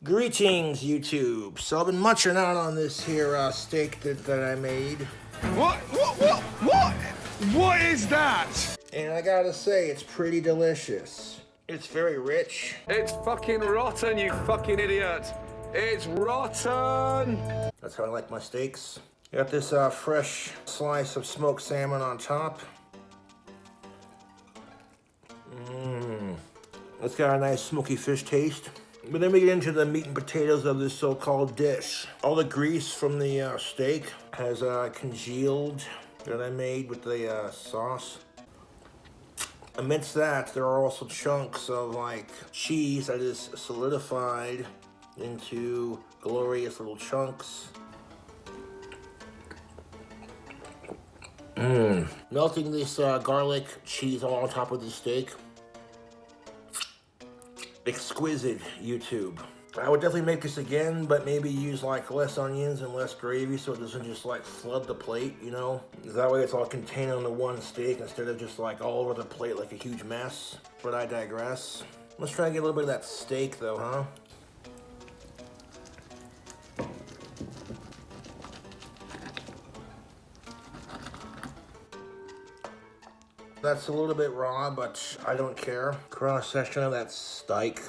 Greetings, YouTube. So I've been munching out on this here steak that I made. What is that? And I gotta say, it's pretty delicious. It's very rich. It's fucking rotten, you fucking idiot. It's rotten. That's how I like my steaks. Got this fresh slice of smoked salmon on top. It's got a nice smoky fish taste. But then we get into the meat and potatoes of this so-called dish. All the grease from the steak has congealed that I made with the sauce. Amidst that, there are also chunks of like cheese that is solidified into glorious little chunks. Melting this garlic cheese all on top of the steak. Exquisite, YouTube. I would definitely make this again, but maybe use like less onions and less gravy so it doesn't just like flood the plate, you know? That way it's all contained on the one steak instead of just like all over the plate like a huge mess. But I digress. Let's try to get a little bit of that steak though, huh? That's a little bit raw, but I don't care. Cross section of that steak.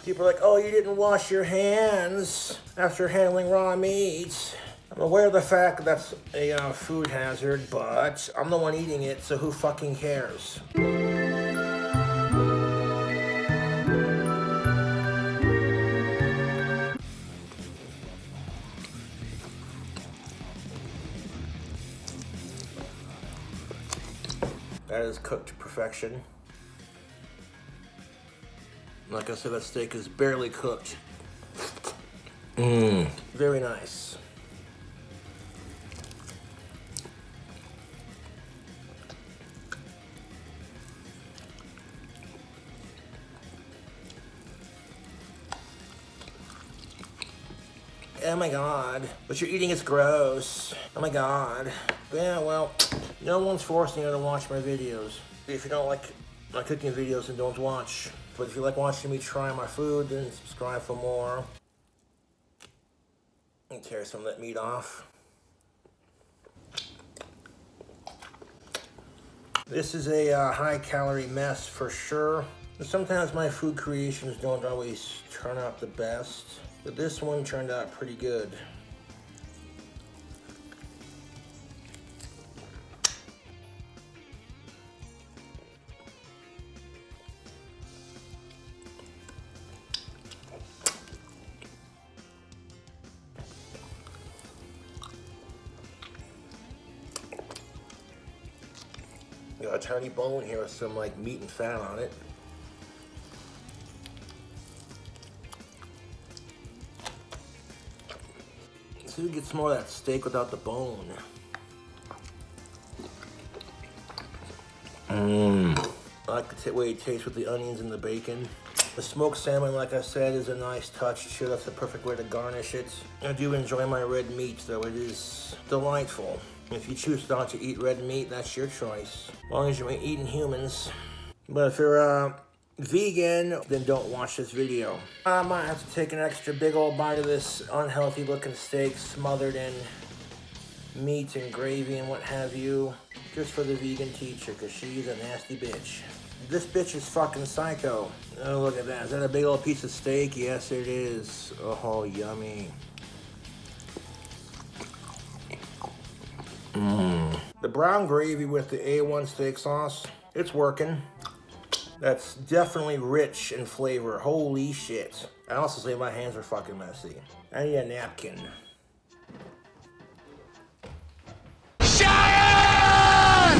People are like, oh, you didn't wash your hands after handling raw meat. I'm aware of the fact that that's a food hazard, but I'm the one eating it, so who fucking cares? That is cooked to perfection. Like I said, that steak is barely cooked. Very nice. Oh my god, what you're eating is gross. Oh my god. Yeah, well, no one's forcing you to watch my videos. If you don't like my cooking videos, then don't watch. But if you like watching me try my food, then subscribe for more. And tear some of that meat off. This is a high-calorie mess for sure. Sometimes my food creations don't always turn out the best, but this one turned out pretty good. Got a tiny bone here with some like meat and fat on it. See if we get some more of that steak without the bone. I like the way it tastes with the onions and the bacon. The smoked salmon, like I said, is a nice touch too. That's the perfect way to garnish it. I do enjoy my red meat though. It is delightful. If you choose not to eat red meat, that's your choice. As long as you ain't eating humans. But if you're vegan, then don't watch this video. I might have to take an extra big old bite of this unhealthy looking steak smothered in meat and gravy and what have you. Just for the vegan teacher, because she's a nasty bitch. This bitch is fucking psycho. Oh, look at that. Is that a big old piece of steak? Yes, it is. Oh, yummy. The brown gravy with the A1 steak sauce, it's working. That's definitely rich in flavor. Holy shit. I also say my hands are fucking messy. I need a napkin.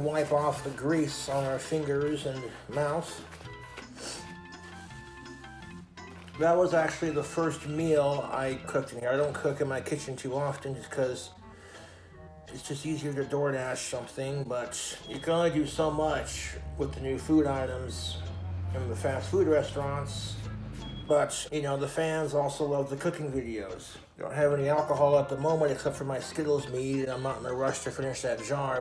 Wipe off the grease on our fingers and mouth. That was actually the first meal I cooked in here. I don't cook in my kitchen too often just because it's just easier to DoorDash something, but you can only do so much with the new food items in the fast food restaurants. But, you know, the fans also love the cooking videos. I don't have any alcohol at the moment except for my Skittles mead, and I'm not in a rush to finish that jar.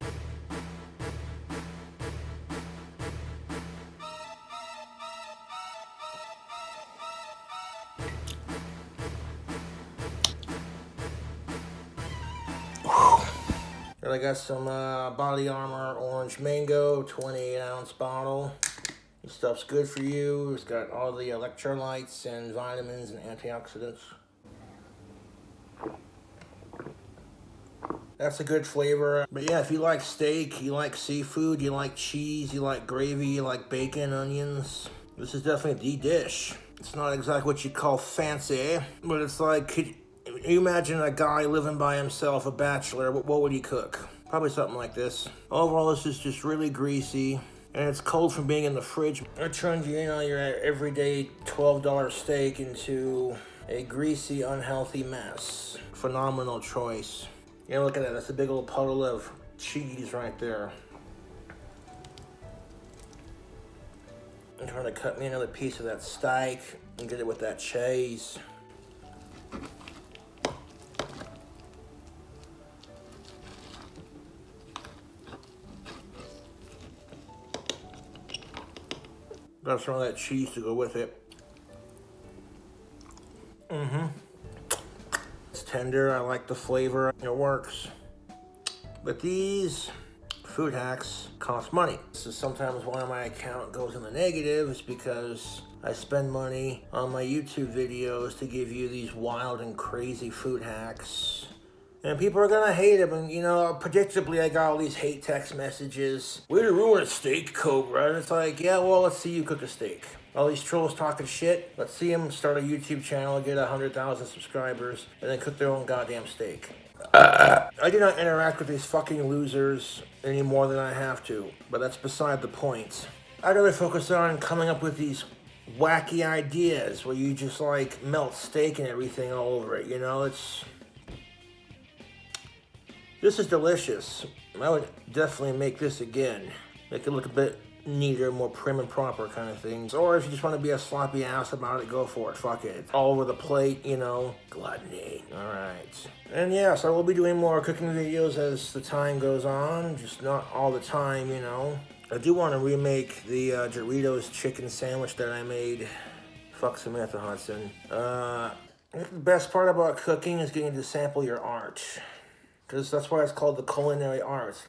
Then I got some Body Armor Orange Mango, 28-ounce bottle. This stuff's good for you. It's got all the electrolytes and vitamins and antioxidants. That's a good flavor. But yeah, if you like steak, you like seafood, you like cheese, you like gravy, you like bacon, onions, this is definitely the dish. It's not exactly what you call fancy, but it's like, could you imagine a guy living by himself, a bachelor, what would he cook? Probably something like this. Overall, this is just really greasy, and it's cold from being in the fridge. It turns you know, your everyday $12 steak into a greasy, unhealthy mess. Phenomenal choice. Yeah, look at that. That's a big old puddle of cheese right there. I'm trying to cut me another piece of that steak and get it with that cheese. Got some of that cheese to go with it. It's tender. I like the flavor. It works. But these food hacks cost money. This is sometimes why my account goes in the negative, is because I spend money on my YouTube videos to give you these wild and crazy food hacks. And people are gonna hate them, and you know, predictably I got all these hate text messages. Way to ruin a steak, Cobra. And it's like, yeah, well, let's see you cook a steak. All these trolls talking shit, let's see them start a YouTube channel, get 100,000 subscribers, and then cook their own goddamn steak. I do not interact with these fucking losers any more than I have to, but that's beside the point. I'd rather focus on coming up with these wacky ideas where you just like melt steak and everything all over it, you know? This is delicious. I would definitely make this again. Make it look a bit neater, more prim and proper kind of things. Or if you just want to be a sloppy ass about it, go for it. Fuck it. It's all over the plate, you know. Gluttony. Alright. And yeah, so we'll be doing more cooking videos as the time goes on. Just not all the time, you know. I do want to remake the Doritos chicken sandwich that I made. Fuck Samantha Hudson. I think the best part about cooking is getting to sample your art. Because that's why it's called the culinary arts.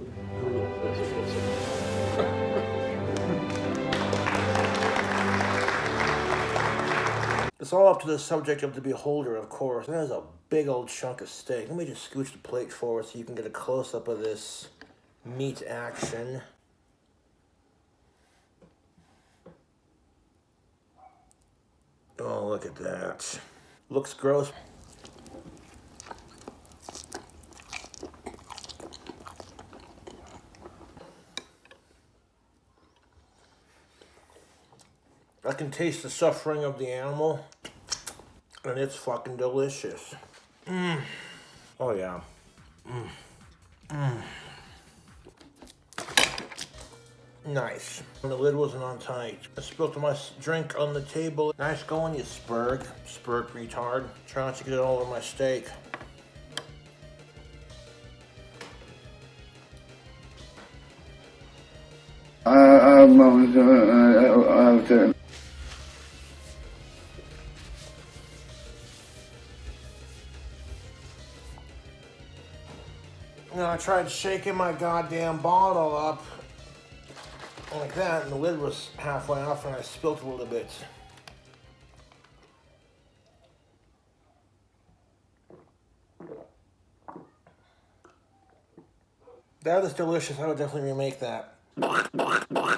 It's all up to the subject of the beholder, of course. That is a big old chunk of steak. Let me just scooch the plate forward so you can get a close-up of this meat action. Oh, look at that. Looks gross. I can taste the suffering of the animal, and it's fucking delicious. Oh yeah. Nice. And the lid wasn't on tight. I spilled my drink on the table. Nice going, you spurg. Spurg retard. Trying not to get it all over my steak. You know, I tried shaking my goddamn bottle up like that, and the lid was halfway off, and I spilled a little bit. That is delicious. I would definitely remake that.